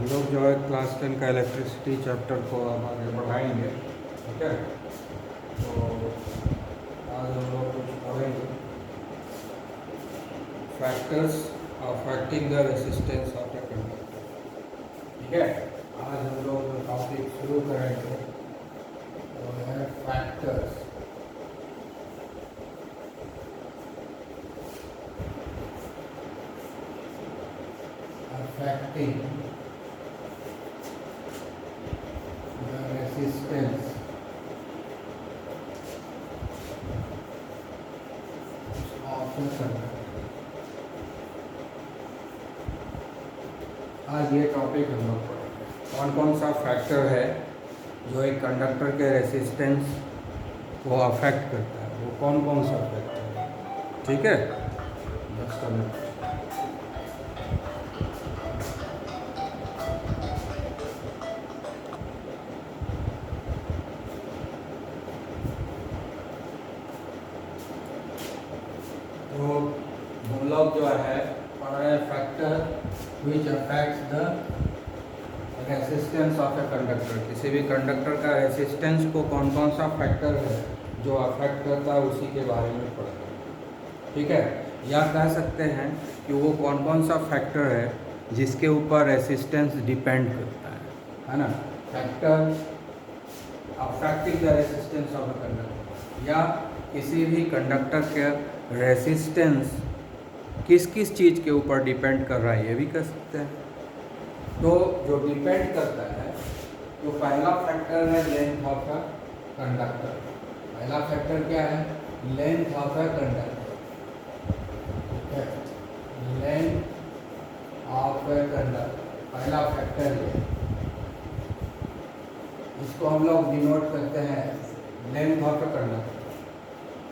हम लोग जो है क्लास 10 का इलेक्ट्रिसिटी चैप्टर को अब आगे बढ़ाएंगे। ठीक है, तो आज हम लोग कुछ पढ़ेंगे factors affecting the resistance of a conductor. ठीक है, आज हम लोग जो टॉपिक शुरू करेंगे वो है factors affecting the resistance of a conductor। आज ये टॉपिक हम लोग पढ़ेंगे कौन कौन सा फैक्टर है जो एक कंडक्टर के रेसिस्टेंस को अफेक्ट करता है, वो कौन कौन सा फैक्टर है। ठीक है, जस्ट अ मिनट। तो हम लोग जो है पढ़ रहे हैं factor which affects the resistance of a conductor. किसी भी कंडक्टर का रेसिस्टेंस को कौन कौन सा फैक्टर है जो अफेक्ट करता है, उसी के बारे में पढ़ रहे हैं। ठीक है, या कह सकते हैं कि वो कौन कौन सा फैक्टर है जिसके ऊपर रेसिस्टेंस डिपेंड करता है ना। Factor affecting the resistance of a conductor, या किसी भी कंडक्टर के रेसिस्टेंस किस किस चीज़ के ऊपर डिपेंड कर रहा है, ये भी कह सकते हैं। तो जो डिपेंड करता है, तो पहला फैक्टर है लेंथ ऑफ अ कंडक्टर। पहला फैक्टर क्या है? Length of a conductor. Length of a conductor पहला फैक्टर है, इसको हम लोग डिनोट करते हैं लेंथ ऑफ अ कंडक्टर,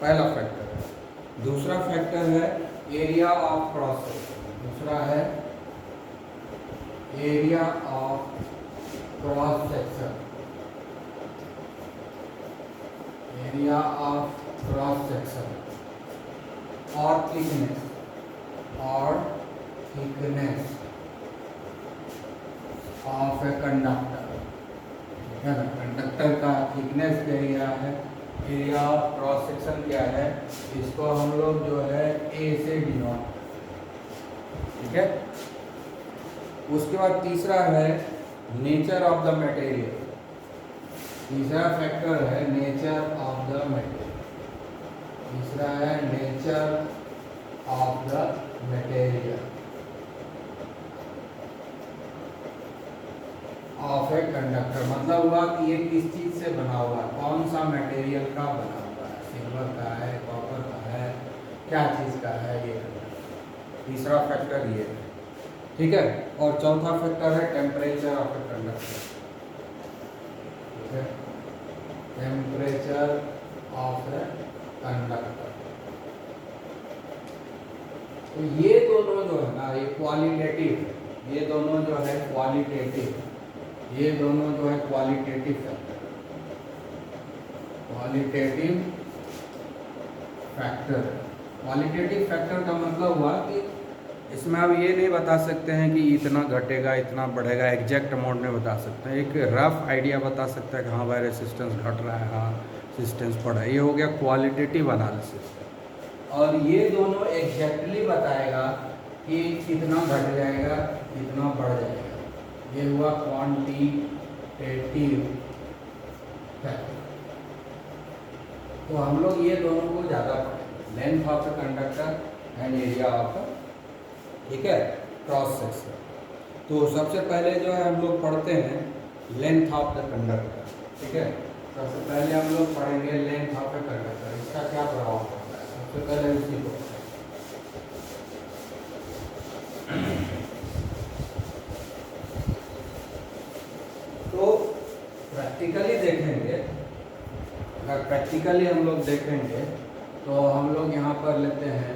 पहला फैक्टर है। दूसरा फैक्टर है एरिया ऑफ क्रॉस सेक्शन। दूसरा है area of cross section. Area of cross section और थिकनेस ऑफ ए कंडक्टर। है ना, कंडक्टर का थिकनेस एरिया है, एरिया ऑफ क्रॉस सेक्शन क्या है, इसको हम लोग जो है ए से डिनोट। ठीक है, उसके बाद तीसरा है नेचर ऑफ द मटेरियल। तीसरा फैक्टर है नेचर ऑफ द मटेरियल। तीसरा है nature of the material of a conductor. मतलब हुआ कि ये किस चीज से बना हुआ है, कौन सा मटेरियल का बना हुआ है, सिल्वर का है, कॉपर का है, क्या चीज का है ये। तीसरा फैक्टर ये है। ठीक है, और चौथा फैक्टर है टेम्परेचर ऑफ ए कंडक्टर। ठीक है, टेम्परेचर ऑफ ए कंडक्टर। तो ये दोनों जो है ना, ये क्वालिटेटिव, ये दोनों जो है क्वालिटेटिव, ये दोनों जो है qualitative factor. Qualitative factor, qualitative factor का मतलब हुआ कि इसमें आप ये नहीं बता सकते हैं कि इतना घटेगा इतना बढ़ेगा, एग्जैक्ट अमाउंट में बता सकते हैं। एक रफ आइडिया बता सकता है कि हाँ भाई रेसिस्टेंस घट रहा है, हाँ रेसिस्टेंस बढ़ा है। ये हो गया क्वालिटेटिव एनालिसिस। और ये दोनों एग्जैक्टली बताएगा कि कितना घट जाएगा कितना बढ़ जाएगा। ये हुआ क्वांटिटेटिव फैक्टर। तो हम लोग ये दोनों को ज़्यादा पढ़ेंगे, length of the conductor and area of the, ठीक है, क्रॉस सेक्शन। तो सबसे पहले जो है हम लोग पढ़ते हैं लेंथ ऑफ द कंडक्टर। ठीक है, सबसे पहले हम लोग पढ़ेंगे लेंथ ऑफ द कंडक्टर। इसका क्या प्रभाव पड़ता है, सबसे पहले उसी को। तो प्रैक्टिकली देखेंगे, अगर प्रैक्टिकली हम लोग देखेंगे तो हम लोग यहाँ पर लेते हैं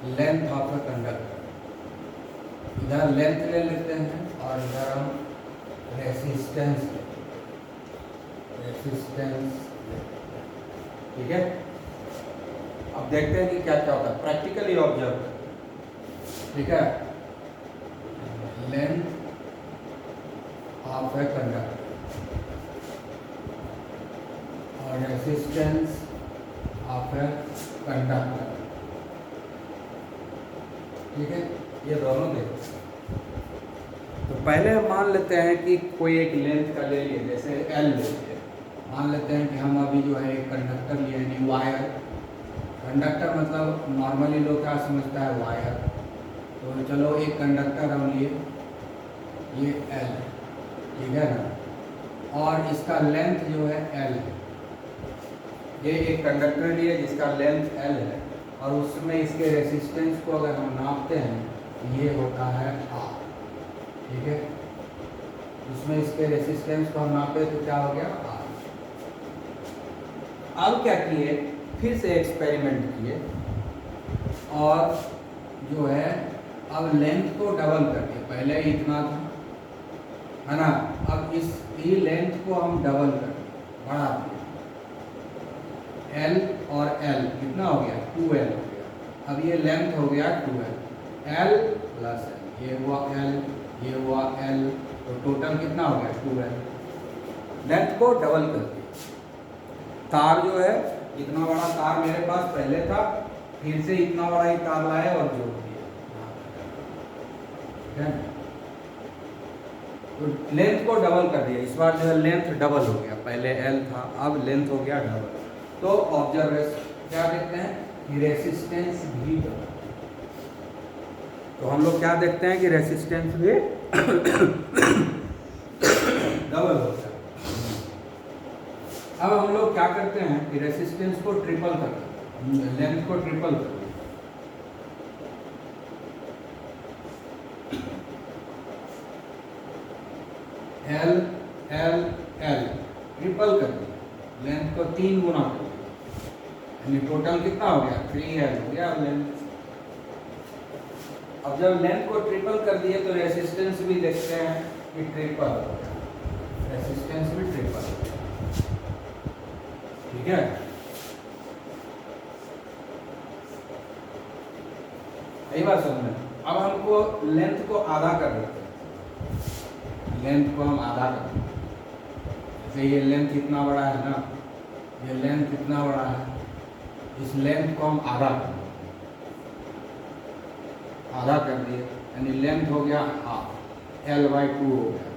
लेंथ ऑफ द कंडक्टर। इधर लेंथ ले लेते हैं और इधर हम रेसिस्टेंस लेते हैं। रेसिस्टेंस, ठीक है। अब देखते हैं कि क्या क्या होता है, प्रैक्टिकली ऑब्जर्व। ठीक है, लेंथ ऑफ ए कंडक्टर और रेसिस्टेंस ऑफ ए कंडक्टर। ठीक है, ये दोनों देखो। तो पहले हम मान लेते हैं कि कोई एक लेंथ का ले लिए, जैसे एल ले लिए। मान लेते हैं कि हम अभी जो है एक कंडक्टर लिए, यानी वायर। कंडक्टर मतलब नॉर्मली लोग क्या समझता है, वायर। तो चलो एक कंडक्टर हम लिए, ये एल, ठीक है ना, और इसका लेंथ जो है एल है। ये एक कंडक्टर लिए जिसका लेंथ एल है, और उसमें इसके रेसिस्टेंस को अगर हम नापते हैं, ये होता है आर। ठीक है, उसमें इसके रेसिस्टेंस को हम नापे तो क्या हो गया, आर। अब क्या किए, फिर से एक्सपेरिमेंट किए और जो है अब लेंथ को डबल कर दिया। पहले इतना था, है ना, अब इस लेंथ को हम डबल कर दिए, बढ़ा दिए। एल और एल कितना हो गया, 2L हो गया। अब ये लेंथ हो गया 2L, एल प्लस एल, ये हुआ एल, ये हुआ एल, तो टोटल कितना हो गया, 2L। लेंथ को डबल कर दिया। तार जो है, इतना बड़ा तार मेरे पास पहले था, फिर से इतना बड़ा ही तार लाए और जोड़ दिया। तो लेंथ को डबल कर दिया। इस बार जो है लेंथ डबल हो गया, पहले एल था, अब लेंथ हो गया डबल। तो ऑब्जर्वेशन क्या देखते हैं कि रेसिस्टेंस भी डबल। तो हम लोग क्या देखते हैं कि रेसिस्टेंस भी डबल होता है। अब हम लोग क्या करते हैं कि रेसिस्टेंस को ट्रिपल करते हैं, लेंथ को ट्रिपल करते हैं। एल एल एल ट्रिपल कर दिया, लेंथ को 3 गुना कर दिया, यानी टोटल कितना हो गया, 3L हो गया लेंथ। अब जब लेंथ को ट्रिपल कर दिए तो रेसिस्टेंस भी देखते हैं कि ट्रिपल हो गया, रेसिस्टेंस भी ट्रिपल हो गया। ठीक है, यही बात समझ में। अब हमको लेंथ को आधा कर देते हैं, लेंथ को हम आधा कर देते हैं। जैसे ये लेंथ इतना बड़ा है ना, ये लेंथ इतना बड़ा है, इस लेंथ को हम आधा कर दें, आधा कर दिए, यानी लेंथ हो गया हाफ, L/2 हो गया।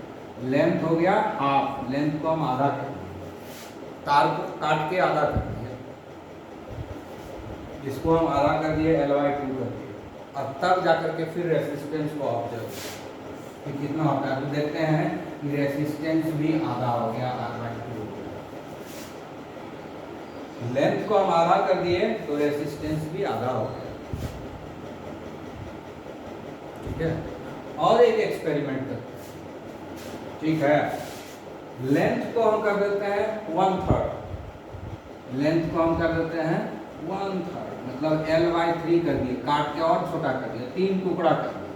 लेंथ हो गया हाफ, लेंथ को हम आधा कर दिए, तार को काट के आधा कर दिए, इसको हम आधा कर दिए, L/2 कर दिए। अब तब जाकर के फिर रेसिस्टेंस को ऑब्जर्व कि कितना होता है। तो देखते हैं कि रेसिस्टेंस भी आधा हो गया, R/2 हो गया। लेंथ को हम आधा कर दिए तो रेसिस्टेंस भी आधा हो गया। ठीक है, और एक एक्सपेरिमेंट करते हैं। ठीक है, लेंथ को हम कर देते हैं 1/3, लेंथ को हम कर देते हैं 1/3, मतलब L/3 कर दिए, काट के और छोटा कर दिया, 3 टुकड़ा कर दिया।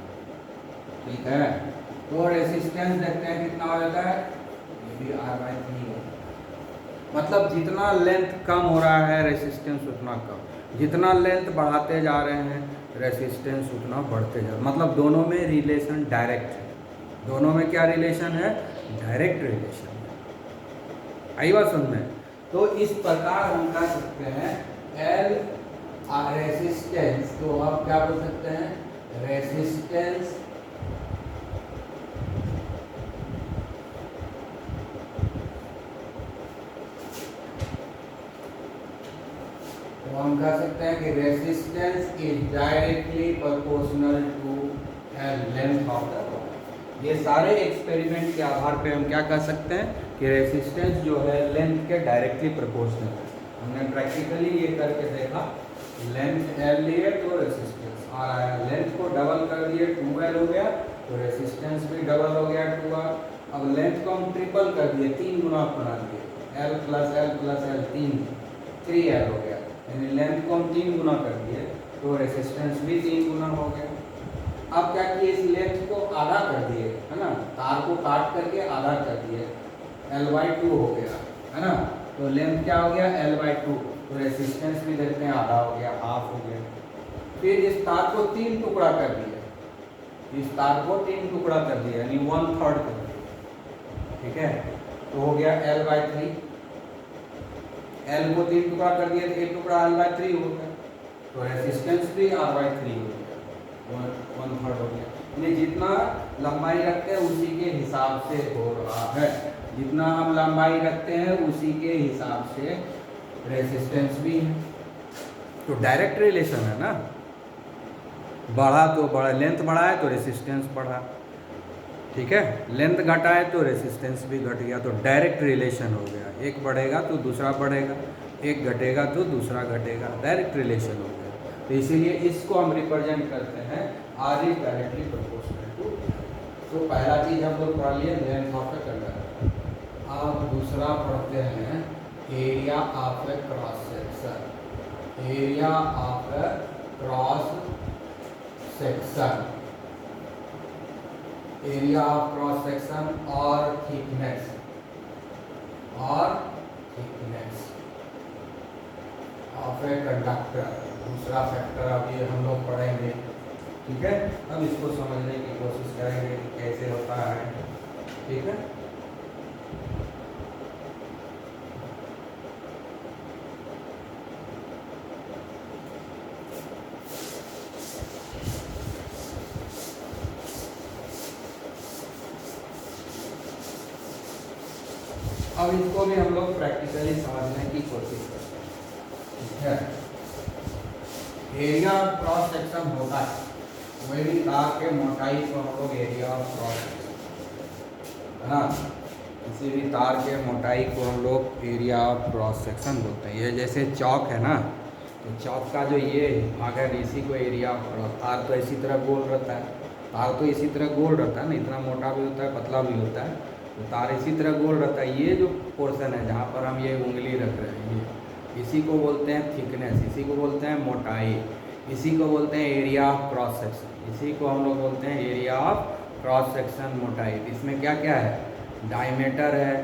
ठीक है, तो रेसिस्टेंस देखते हैं कितना हो जाता है, ये भी R/3 हो। मतलब जितना लेंथ कम हो रहा है रेसिस्टेंस उतना कम, जितना लेंथ बढ़ाते जा रहे हैं रेसिस्टेंस उतना बढ़ते जा रहा है। मतलब दोनों में रिलेशन डायरेक्ट है। दोनों में क्या रिलेशन है, डायरेक्ट रिलेशन है। आई बात समझ में। तो इस प्रकार हम कह सकते हैं एल रेसिस्टेंस, तो आप क्या बोल सकते हैं, रेसिस्टेंस तो हम कह सकते हैं कि resistance is directly proportional to length of the rod. ये सारे एक्सपेरिमेंट के आधार पे हम क्या कह सकते हैं कि रेसिस्टेंस जो है लेंथ के डायरेक्टली प्रोपोर्शनल है। हमने प्रैक्टिकली ये करके देखा, लेंथ L लिए तो रेसिस्टेंस आ रहा है, लेंथ को डबल कर दिए 2L हो गया, तो रेसिस्टेंस भी डबल हो गया 2R। अब लेंथ को हम ट्रिपल कर दिए, 3 गुना बना दिए, L प्लस L 3L हो गया, यानी लेंथ को हम 3 गुना कर दिए तो रेसिस्टेंस भी 3 गुना हो गया। अब क्या किए, इस लेंथ को आधा कर दिए, है ना, तार को काट करके आधा कर दिए, L/2 हो गया, है ना। तो लेंथ क्या हो गया, L/2, तो रेसिस्टेंस भी देखते हैं आधा हो गया, हाफ हो गया। फिर इस तार को 3 टुकड़ा कर दिया, इस तार को 3 टुकड़ा कर दिया, यानी 1/3 कर दिया। ठीक है। तो हो गया L/3, L को 3 टुकड़ा कर दिया तो एक टुकड़ा L/3 हो गया, तो रेसिस्टेंस भी R/3 हो गया, 1/3 हो गया। यानी जितना लंबाई रखते हैं उसी के हिसाब से हो रहा है, जितना हम लंबाई रखते हैं उसी के हिसाब से रेसिस्टेंस भी है। तो डायरेक्ट रिलेशन है ना, बढ़ा तो बढ़ा, लेंथ बढ़ा है तो रेसिस्टेंस बढ़ा, ठीक है, लेंथ घटा है तो रेसिस्टेंस भी घट गया, तो डायरेक्ट रिलेशन हो गया। एक बढ़ेगा तो दूसरा बढ़ेगा, एक घटेगा तो दूसरा घटेगा, डायरेक्ट रिलेशन हो गया। तो इसीलिए इसको हम रिप्रेजेंट करते हैं R is directly proportional to. तो पहला चीज हम लोग पढ़ लिए लेंथ ऑफ ए कंडक्टर। अब दूसरा पढ़ते हैं area of A cross section. Area of A cross section, area of cross section और थिकनेस ऑफ ए कंडक्टर, दूसरा फैक्टर अब ये हम लोग पढ़ेंगे, ठीक है। अब इसको समझने की कोशिश करेंगे कि कैसे होता है, ठीक है। अब इसको भी हम लोग प्रैक्टिकली समझने की कोशिश करते हैं, ठीक है। एरिया ऑफ क्रॉस सेक्शन होता है, वही भी तार के मोटाई को हम लोग एरिया ऑफ क्रॉस सेक्शन, है ना, किसी भी तार के मोटाई को हम लोग एरिया ऑफ क्रॉस सेक्शन बोलते हैं। ये जैसे चौक है ना, तो चौक का जो ये भाग है इसी को एरिया ऑफ क्रॉस, तार तो इसी तरह गोल रहता है, तार तो इसी तरह गोल रहता है ना, इतना मोटा भी होता है पतला भी होता है, तो तार इसी तरह गोल रहता है। ये जो पोर्शन है जहाँ पर हम ये उंगली रख रहे हैं, ये इसी को बोलते हैं थिकनेस, इसी को बोलते हैं मोटाई, इसी को बोलते हैं एरिया ऑफ क्रॉस सेक्शन, इसी को हम लोग बोलते हैं एरिया ऑफ क्रॉस सेक्शन मोटाई। इसमें क्या क्या है, डायमीटर है,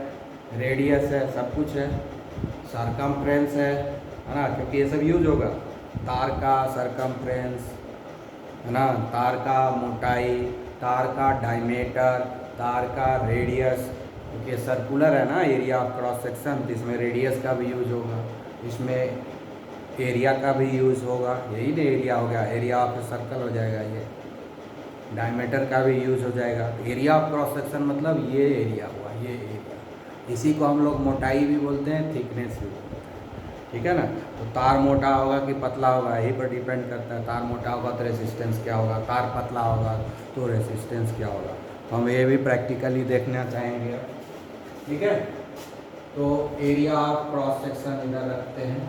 रेडियस है, सब कुछ है, सरकमफ्रेंस है ना, क्योंकि ये सब यूज होगा, तार का सरकमफ्रेंस, है ना, तार का मोटाई, तार का डायमीटर, तार का रेडियस, क्योंकि सर्कुलर है ना एरिया ऑफ क्रॉस सेक्शन, तो इसमें रेडियस का भी यूज होगा, इसमें एरिया का भी यूज होगा, यही ना एरिया हो गया, एरिया ऑफ सर्कल हो जाएगा, ये डायमीटर का भी यूज हो जाएगा। एरिया ऑफ क्रॉस सेक्शन मतलब ये एरिया हुआ, ये एरिया, इसी को हम लोग मोटाई भी बोलते हैं, थिकनेस भी बोलते हैं, ठीक है ना। तो तार मोटा होगा कि पतला होगा यही पर डिपेंड करता है, तार मोटा होगा तो रेसिस्टेंस क्या होगा, तार पतला होगा तो रेसिस्टेंस क्या होगा, तो हम ये भी प्रैक्टिकली देखना चाहेंगे, ठीक है। तो एरिया ऑफ क्रॉस सेक्शन इधर रखते हैं,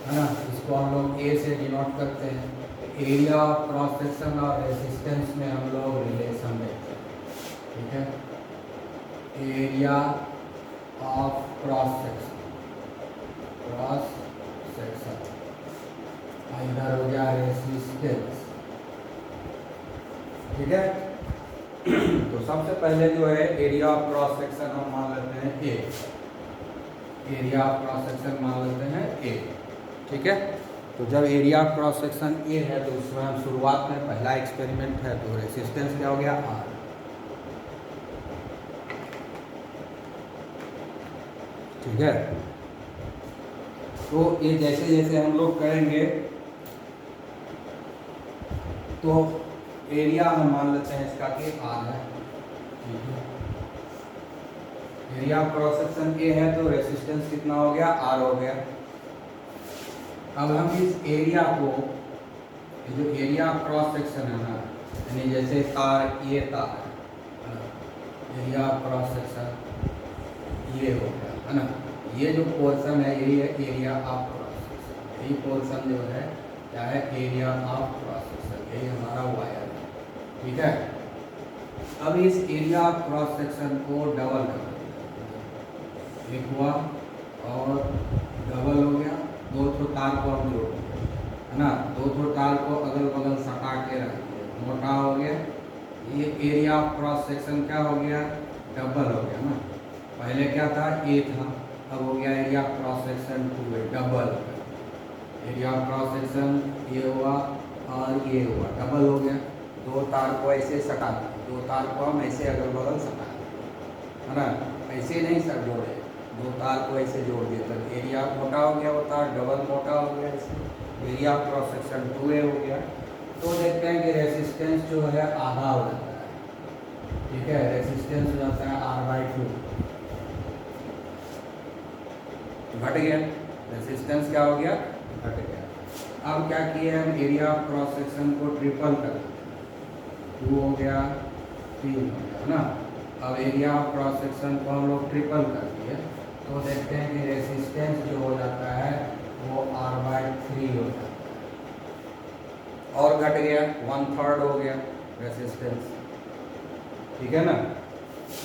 है ना, इसको हम लोग ए से डिनोट करते हैं। एरिया ऑफ क्रॉस सेक्शन और रेसिस्टेंस में हम लोग रिलेशन देखते हैं, ठीक है। एरिया ऑफ क्रॉस सेक्शन इधर हो गया रेसिस्टेंस, ठीक है। तो सबसे पहले जो है एरिया ऑफ क्रॉस सेक्शन हम मान लेते हैं ए, एरिया ऑफ क्रॉस सेक्शन मान लेते हैं ए, ठीक है। तो जब area of cross section A है तो उसमें हम शुरुआत में पहला एक्सपेरिमेंट है, तो रेसिस्टेंस क्या हो गया, आर, ठीक है। तो ये जैसे जैसे हम लोग करेंगे तो एरिया हम मान लेते हैं इसका कि आर है, ठीक है। Area of cross section A है तो रेसिस्टेंस कितना हो गया, आर हो गया। अब हम इस एरिया को, ये जो एरिया ऑफ क्रॉस सेक्शन है ना, यानी जैसे तार, ये तार है ना, एरिया ऑफ क्रॉस सेक्शन ये हो गया, है ना, ये जो पोर्शन है यही है एरिया ऑफ क्रॉस सेक्शन, यही पोर्शन जो है क्या है, एरिया ऑफ क्रॉस सेक्शन, यही हमारा वायर है, ठीक है। अब इस एरिया ऑफ क्रॉस सेक्शन को डबल कर दिया, एक हुआ और डबल हो गया, दो ठो तार को हम जोड़ दिए, है ना, दो ठो तार को अगल बगल सटा के रख दिए, मोटा हो गया, ये एरिया ऑफ क्रॉस सेक्शन क्या हो गया, डबल हो गया ना, पहले क्या था, ए था, अब हो गया area of cross section 2 double, area of cross section ये हुआ और ये हुआ, डबल हो गया। दो तार को ऐसे सटा दिए, दो तार को हम ऐसे अगल बगल सटा दिए, है ना। ऐसे नहीं सर जोड़े, दो तार को ऐसे जोड़ दिए तो एरिया मोटा हो गया, वो तार डबल मोटा हो गया, ऐसे एरिया क्रॉस सेक्शन 2a हो गया। तो देखते हैं कि रेसिस्टेंस जो है आधा हो जाता है, ठीक है, रेसिस्टेंस हो जाता है R/2, घट गया रेसिस्टेंस, क्या हो गया, घट गया। अब क्या किए हम, एरिया ऑफ क्रॉस सेक्शन को ट्रिपल कर दिया, 2 हो गया, 3 हो गया ना। अब एरिया ऑफ क्रॉस सेक्शन को हम लोग ट्रिपल कर दिए तो देखते हैं कि रेसिस्टेंस जो हो जाता है वो R/3 हो जाता है, और घट गया, 1/3 हो गया रेसिस्टेंस, ठीक है ना।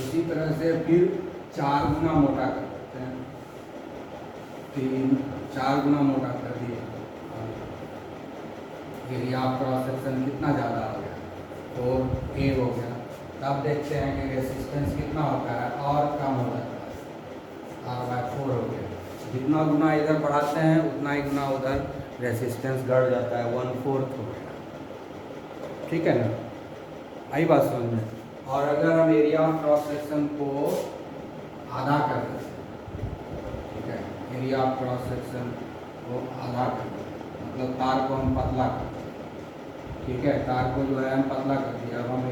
इसी तरह से फिर 4 गुना मोटा कर देते हैं, 4 गुना मोटा कर दिए, एरिया ऑफ क्रॉस सेक्शन कितना ज़्यादा हो गया, 4a हो गया। तब देखते हैं कि रेसिस्टेंस कितना होता है, और कम हो जाता है, R/4 हो गया। जितना गुना इधर बढ़ाते हैं उतना ही गुना उधर रेसिस्टेंस बढ़ जाता है, 1/4 हो गया, ठीक है ना, आई बात समझ में। और अगर हम एरिया ऑफ क्रॉस सेक्शन को आधा कर देते हैं, ठीक है, एरिया ऑफ क्रॉस सेक्शन को आधा कर देते हैं, मतलब तार को हम पतला कर देते हैं, ठीक है, तार को जो है हम पतला कर दिया। अब हम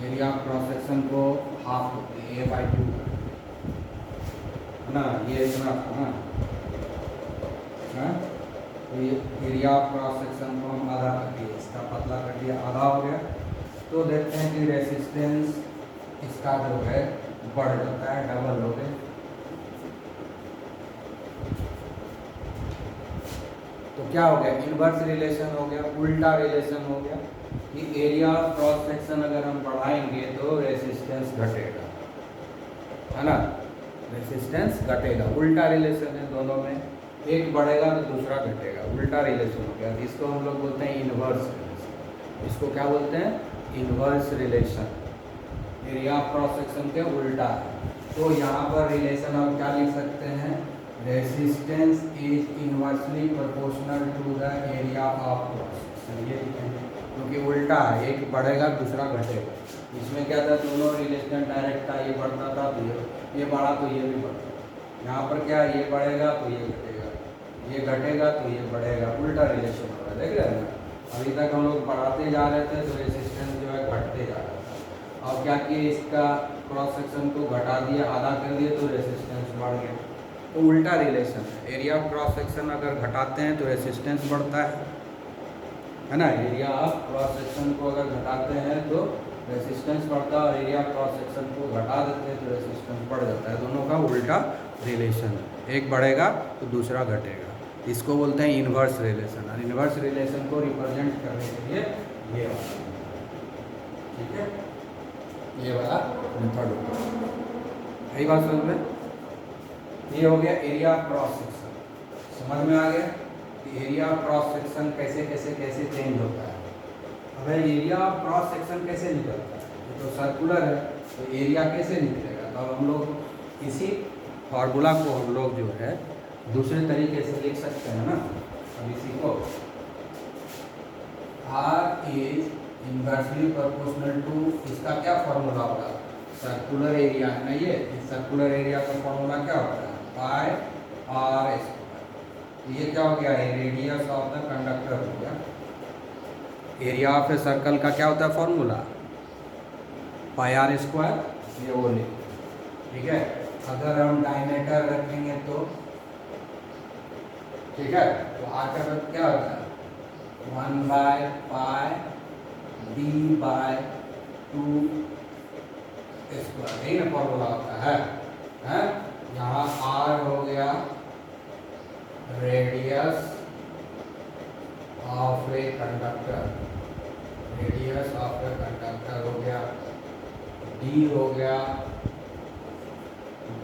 एरिया ऑफ क्रॉस सेक्शन को हाफ करते हैं, A/2 कर देते हैं, है ना, ये इतना था ना, तो ये एरिया ऑफ क्रॉस सेक्शन को हम आधा कर दिए, इसका पतला कर दिया, आधा हो गया। तो देखते हैं कि रेसिस्टेंस इसका जो है बढ़ जाता है, डबल हो गया। तो क्या हो गया, इनवर्स रिलेशन हो गया, उल्टा रिलेशन हो गया कि एरिया ऑफ क्रॉस सेक्शन अगर हम बढ़ाएंगे तो रेसिस्टेंस घटेगा, है ना, रेसिस्टेंस घटेगा। उल्टा रिलेशन है दोनों में, एक बढ़ेगा तो दूसरा घटेगा, उल्टा रिलेशन हो गया। इसको हम लोग बोलते हैं इनवर्स रिलेशन। इसको क्या बोलते हैं, inverse relation, area of cross section के उल्टा है। तो यहाँ पर रिलेशन हम क्या लिख सकते हैं, resistance is inversely proportional to the area of cross section, ये लिखेंगे, क्योंकि उल्टा है, एक बढ़ेगा दूसरा घटेगा। इसमें क्या था, दोनों रिलेशन डायरेक्ट था, ये बढ़ता था तो ये बढ़ा तो ये भी बढ़ता। यहाँ पर क्या है, ये बढ़ेगा तो ये घटेगा, ये घटेगा तो ये बढ़ेगा, उल्टा रिलेशन हो रहा है, देख रहे हैं ना। अभी तक हम लोग बढ़ाते जा रहे थे तो रेसिस्टेंस जो है घटते जा रहा था, और क्या किए, इसका क्रॉस सेक्शन को घटा दिया, आधा कर दिए तो रेसिस्टेंस बढ़ गया। तो उल्टा रिलेशन है, एरिया ऑफ क्रॉस सेक्शन अगर घटाते हैं तो रेसिस्टेंस बढ़ता है ना, एरिया ऑफ क्रॉस सेक्शन को अगर घटाते हैं तो रेसिस्टेंस बढ़ता है, और एरिया ऑफ क्रॉस सेक्शन को घटा देते हैं तो रेसिस्टेंस बढ़ जाता है। दोनों का उल्टा रिलेशन है, एक बढ़ेगा तो दूसरा घटेगा, इसको बोलते हैं इनवर्स रिलेशन। और इनवर्स रिलेशन को रिप्रेजेंट करने के लिए ये वाला, ठीक है, ये वाला मेथड होगा, यही बात समझ में। ये हो गया एरिया ऑफ क्रॉस सेक्शन, समझ में आ गया कि एरिया ऑफ क्रॉस सेक्शन कैसे कैसे कैसे चेंज होता है। अब एरिया ऑफ क्रॉस सेक्शन कैसे निकलता है, ये तो सर्कुलर है, तो एरिया कैसे निकलेगा, तो हम लोग इसी फार्मूला को हम लोग जो है दूसरे तरीके से लिख सकते हैं ना। अब इसी को R is inversely proportional to, इसका क्या फार्मूला होगा, सर्कुलर एरिया है ना, ये सर्कुलर एरिया का फार्मूला क्या होता है, पाई R स्क्वायर। ये क्या हो गया, रेडियस ऑफ द कंडक्टर हो गया। एरिया ऑफ ए सर्कल का क्या होता है फार्मूला, पाई R स्क्वायर, ये वो लिख, ठीक है। अगर हम डायमीटर रखेंगे तो, ठीक है, तो R का मतलब क्या होता है, 1/पाई D/2 स्क्वायर, यही ना फॉर्मूला होता है, हैं? यहाँ R हो गया radius of a conductor, radius of a conductor हो गया, D हो गया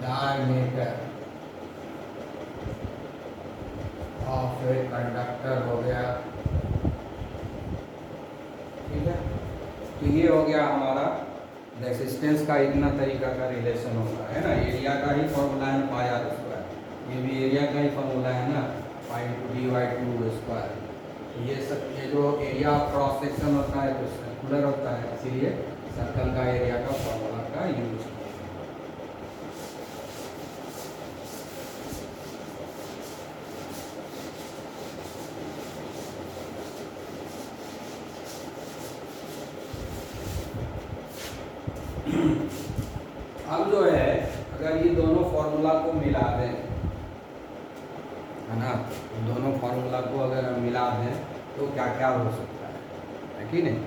डायमीटर ऑफ ए कंडक्टर हो गया, ठीक है। तो ये हो गया हमारा रेसिस्टेंस का इतना तरीका का रिलेशन होगा, है ना। एरिया का ही फॉर्मूला है पाई R स्क्वायर, ये भी एरिया का ही फॉर्मूला है ना, पाई D/2 स्क्वायर। ये सब, ये जो एरिया ऑफ क्रॉस सेक्शन होता है तो सर्कुलर होता है, इसीलिए सर्कल का एरिया का फॉर्मूला का यूज किया। फार्मूला को मिला दें, है ना, दोनों फार्मूला को अगर हम मिला दें तो क्या क्या हो सकता है कि नहीं।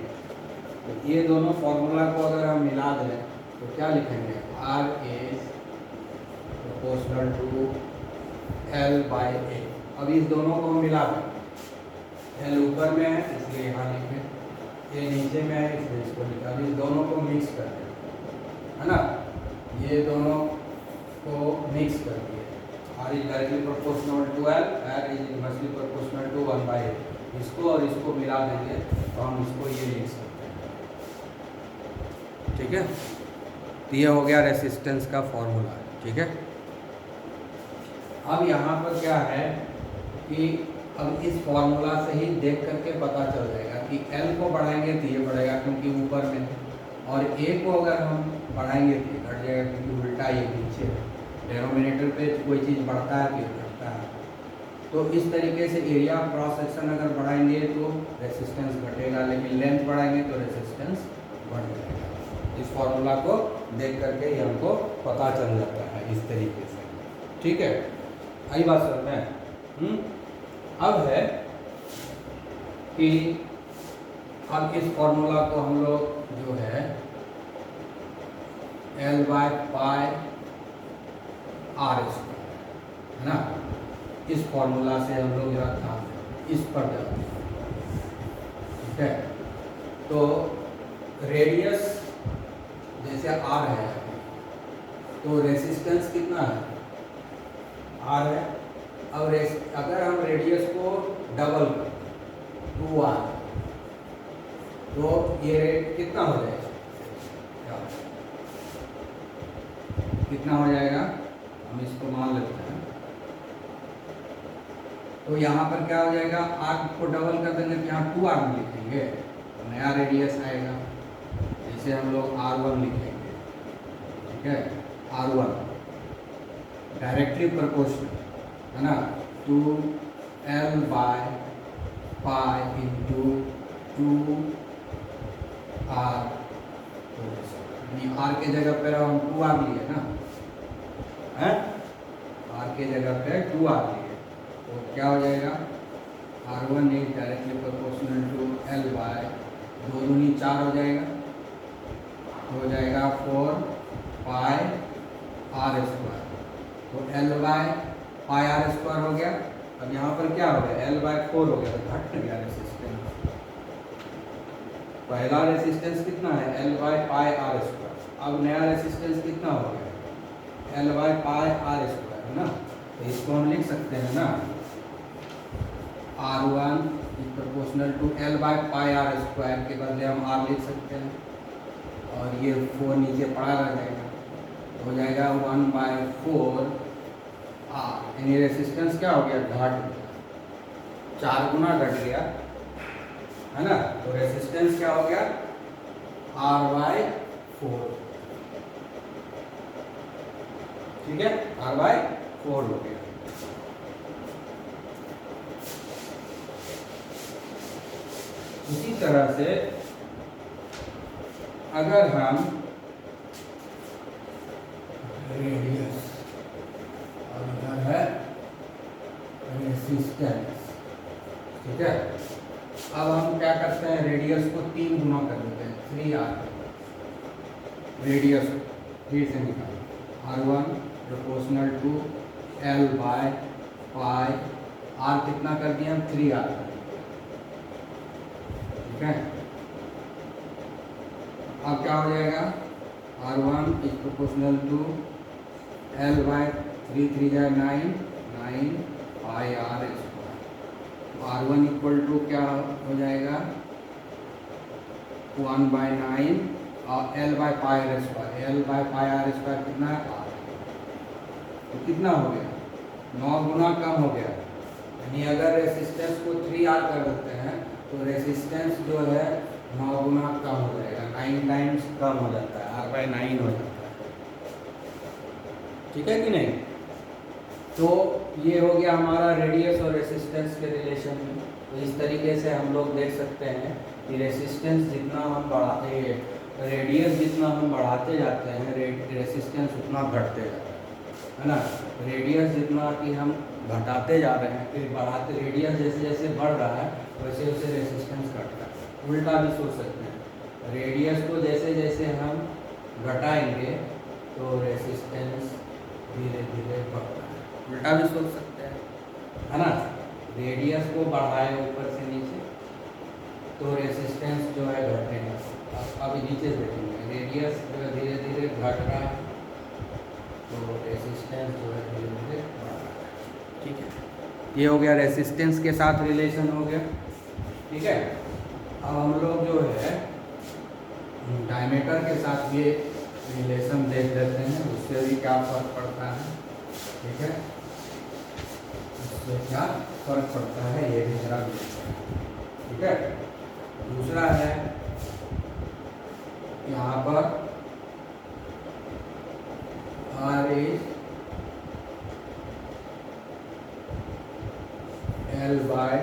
तो ये दोनों फार्मूला को अगर हम मिला दें तो क्या लिखेंगे, R is proportional to L/A। अब इस दोनों को हम मिला दें, L ऊपर में है इसलिए यहाँ लिखें, A नीचे में है इसलिए इसको लिखा। अब इस दोनों को मिक्स कर दें, है ना, ये दोनों को मिक्स कर दिए। R is directly proportional to L, R is inversely proportional to 1/A। इसको और इसको मिला देंगे तो हम इसको ये लिख सकते हैं, ठीक है। तो ये हो गया रेसिस्टेंस का फॉर्मूला, ठीक है। अब यहाँ पर क्या है कि अब इस फॉर्मूला से ही देख करके पता चल जाएगा कि L को बढ़ाएंगे तो ये बढ़ेगा क्योंकि ऊपर में है, और A को अगर हम बढ़ाएंगे तो ये घट जाएगा क्योंकि उल्टा ये नीचे है। डेनोमिनेटर पे कोई चीज़ बढ़ता है तो ये घटता है। तो इस तरीके से एरिया क्रॉस सेक्शन अगर बढ़ाएंगे तो रेसिस्टेंस घटेगा, लेकिन लेंथ बढ़ाएंगे तो रेसिस्टेंस बढ़ जाएगा। इस फॉर्मूला को देख करके ही हमको पता चल जाता है इस तरीके से, ठीक है। आई बात समझ में। अब है कि अब इस फॉर्मूला को हम लोग जो है L/πr², है ना, इस फॉर्मूला से हम लोग जरा ध्यान दें, इस पर जाते हैं, ठीक है। तो रेडियस जैसे R है तो रेसिस्टेंस कितना है, R है। अब अगर हम रेडियस को डबल 2R तो ये रेट कितना हो जाएगा, कितना हो जाएगा, हम इसको मान लेते हैं। तो यहाँ पर क्या हो जाएगा, R को डबल कर देंगे तो यहाँ 2R में लिखेंगे तो नया रेडियस आएगा, जैसे हम लोग R1 लिखेंगे, ठीक है। R1 डायरेक्टली प्रोपोर्शनल, है ना, to L/π into 2R। R के जगह पर हम 2R लिए ना, है, R के जगह पे 2R लिए तो क्या हो जाएगा, R1 is directly proportional to L/, 2 दूनी 4 हो जाएगा, तो हो जाएगा 4πr²। तो L/πr² हो गया। अब यहाँ पर क्या हो गया, L/4 हो गया, तो घट गया रेसिस्टेंस। पहला रेसिस्टेंस कितना है, L/πr²। अब नया रेसिस्टेंस कितना हो गया, L/πr², है ना। तो इसको हम लिख सकते हैं ना, R1 is proportional to L/πr² के बदले हम R लिख सकते हैं, और ये 4 नीचे पड़ा रह जाएगा, हो जाएगा 1/4R। यानी रेसिस्टेंस क्या हो गया, घट, 4 गुना घट गया, है ना। तो रेसिस्टेंस क्या हो गया, R/4, ठीक है, R/4 हो गया। इसी तरह से अगर हम रेडियस और इधर है रेसिस्टेंस, ठीक है। अब हम क्या करते हैं, रेडियस को 3 गुना कर देते हैं, 3R। रेडियस 3 से निकालो, R1 proportional to L/π, R कितना कर दिया हम, 3R, ठीक है। अब क्या हो जाएगा, R1 is proportional to L/3, 3 जा 9, 9πr²। R1 इक्वल टू क्या हो जाएगा, 1/9 और L/πr², L/πr² कितना है, R। तो कितना हो गया, 9 गुना कम हो गया। यानी अगर रेसिस्टेंस को 3R कर देते हैं तो रेसिस्टेंस जो है 9 गुना कम हो जाएगा, 9 टाइम्स कम हो जाता है, R/9 हो जाता है, ठीक है कि नहीं। तो ये हो गया हमारा रेडियस और रेसिस्टेंस के रिलेशन में। तो इस तरीके से हम लोग देख सकते हैं कि रेसिस्टेंस जितना हम बढ़ाते हैं, रेडियस जितना हम बढ़ाते जाते हैं, रेसिस्टेंस उतना घटते जाता है। है ना। रेडियस जितना कि हम घटाते जा रहे हैं, फिर बढ़ाते, रेडियस जैसे जैसे बढ़ रहा है वैसे वैसे रेसिस्टेंस घटता है। उल्टा भी सोच सकते हैं, रेडियस को जैसे जैसे हम घटाएंगे तो रेसिस्टेंस धीरे धीरे बढ़ता है। उल्टा भी सोच सकते हैं, है ना। रेडियस को बढ़ाए ऊपर से नीचे तो रेसिस्टेंस जो है घटेगा। अभी नीचे देखेंगे, रेडियस जो है धीरे धीरे घट रहा है तो रेसिस्टेंस जो है धीरे धीरे बढ़ रहा है। ठीक है, ये हो गया रेसिस्टेंस के साथ रिलेशन हो गया। ठीक है, अब हम लोग जो है डायमीटर के साथ ये रिलेशन देख लेते हैं, उससे भी क्या फर्क पड़ता है। ठीक है, उससे क्या फर्क पड़ता है ये भी जरा देखते हैं। ठीक है, दूसरा है यहाँ पर R is L by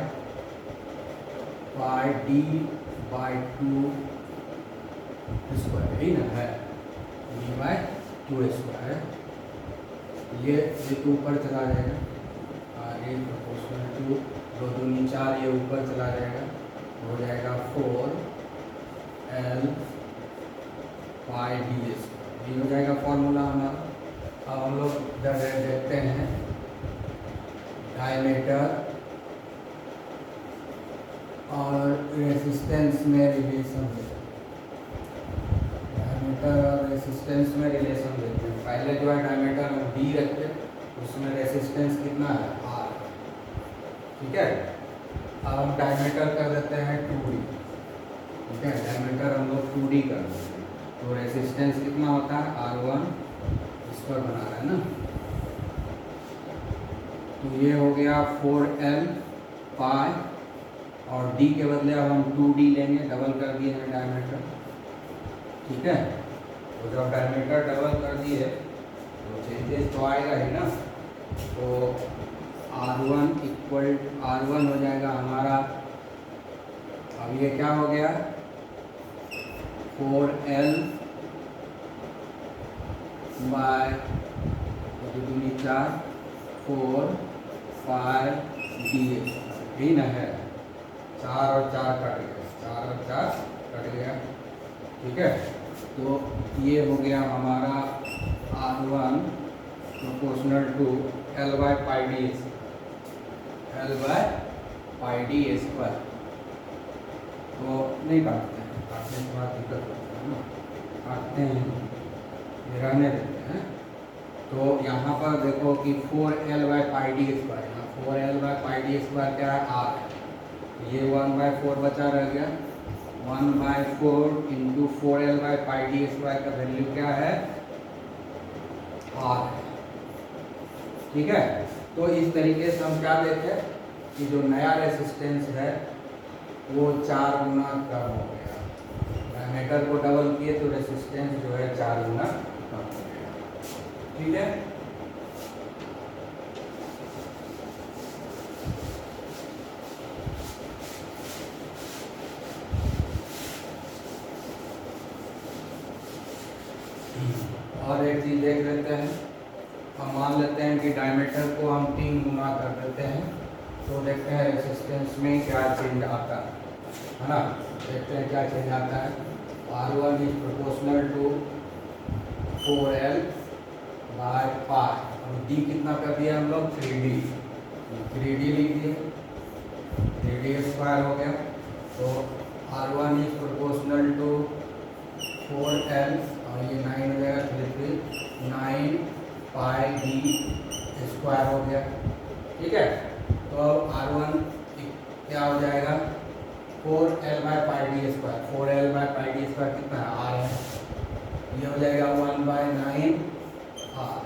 pi D by 2 square, ही ना है, D बाय 2 स्क्वायर। ये तो ऊपर चला जाएगा, R इज प्रोपोर्शनल टू 2 दूनी 4, ये ऊपर चला जाएगा, हो जाएगा 4L पाई D स्क्वायर। ये हो जाएगा फॉर्मूला हमारा। अब हम लोग देखते हैं डायमीटर और रेसिस्टेंस में रिलेशन, डायमीटर और रेसिस्टेंस में रिलेशन देते हैं। पहले जो है डायमीटर में D रखते, उसमें रेसिस्टेंस कितना है R। ठीक है, अब हम डायमीटर कर देते हैं 2D। ठीक है, डायमीटर हम लोग 2D कर देते हैं तो रेसिस्टेंस कितना होता है R1, इस पर बना रहा है ना। तो ये हो गया 4L पाई, और D के बदले अब हम 2D लेंगे, डबल कर दिए हैं डायमीटर। ठीक है, तो जब डायमीटर डबल कर दिए तो चेंजेस तो आएगा ही ना। तो R1 हो जाएगा हमारा, अब ये क्या हो गया 4L बाय 4 4 5 D, यही ना है। 4 और 4 कट गया, 4 और 4 कट गया। ठीक है, तो ये हो गया हमारा R1 proportional to L by pi D square. तो नहीं काटते हैं, काटने के बाद दिक्कत होती है ना, काटते हैं ये रहने देते हैं। तो यहाँ पर देखो कि 4L by pi D square, यहाँ 4L by pi D square क्या है R है, ये 1/4 बचा रह गया। 1/4 into 4L by pi D square का वैल्यू क्या है R है। ठीक है, तो इस तरीके से हम क्या देखें कि जो नया रेसिस्टेंस है वो 4 गुना कम हो गया। डायमीटर को डबल किए तो रेसिस्टेंस जो है 4 गुना कम हो गया। ठीक है, और एक चीज देख लेते हैं। हम मान लेते हैं कि डायमीटर को हम 3 गुना कर देते हैं, तो देखते हैं रेसिस्टेंस में क्या चेंज आता है ना। देखते हैं क्या चेंज आता है। R1 is proportional to 4L by pi, अब D कितना कर दिया हम लोग 3D लिख दिए, 3D स्क्वायर हो गया। तो R1 is proportional to 4L, और ये 9 हो जाएगा 9 पाई D स्क्वायर हो गया। ठीक है, तो अब R1 क्या हो जाएगा 4L by pi D square. 4L by pi D square कितना है R है, ये हो जाएगा 1/9 R,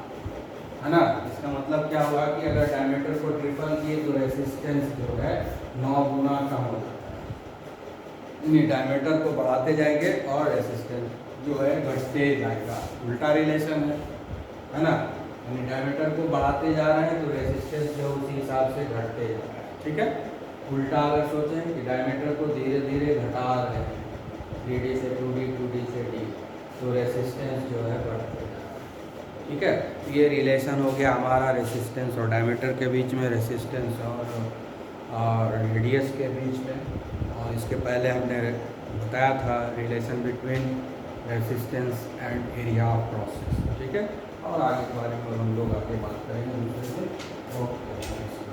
है ना। इसका मतलब क्या हुआ कि अगर डायमीटर को ट्रिपल किए तो रेसिस्टेंस जो है 9 गुना कम हो जाता है। डायमीटर को बढ़ाते जाएंगे और रेसिस्टेंस जो है घटते जाएगा, उल्टा रिलेशन है ना। यानी डायमीटर को बढ़ाते जा रहे हैं तो रेसिस्टेंस जो उसी हिसाब से घटते जा रहा है। ठीक है, उल्टा अगर सोचें कि डायमीटर को धीरे धीरे घटा रहे हैं 3D से 2D, 2D से D, तो रेसिस्टेंस जो है बढ़ते जा रहा है। ठीक है। तो ये रिलेशन हो गया हमारा रेसिस्टेंस और डायमीटर के बीच में, रेसिस्टेंस और रेडियस के बीच में। और इसके पहले हमने बताया था relation between resistance and area of process, ठीक है। और आगे के बारे में हम लोग आगे बात करेंगे दूसरे से। ओके।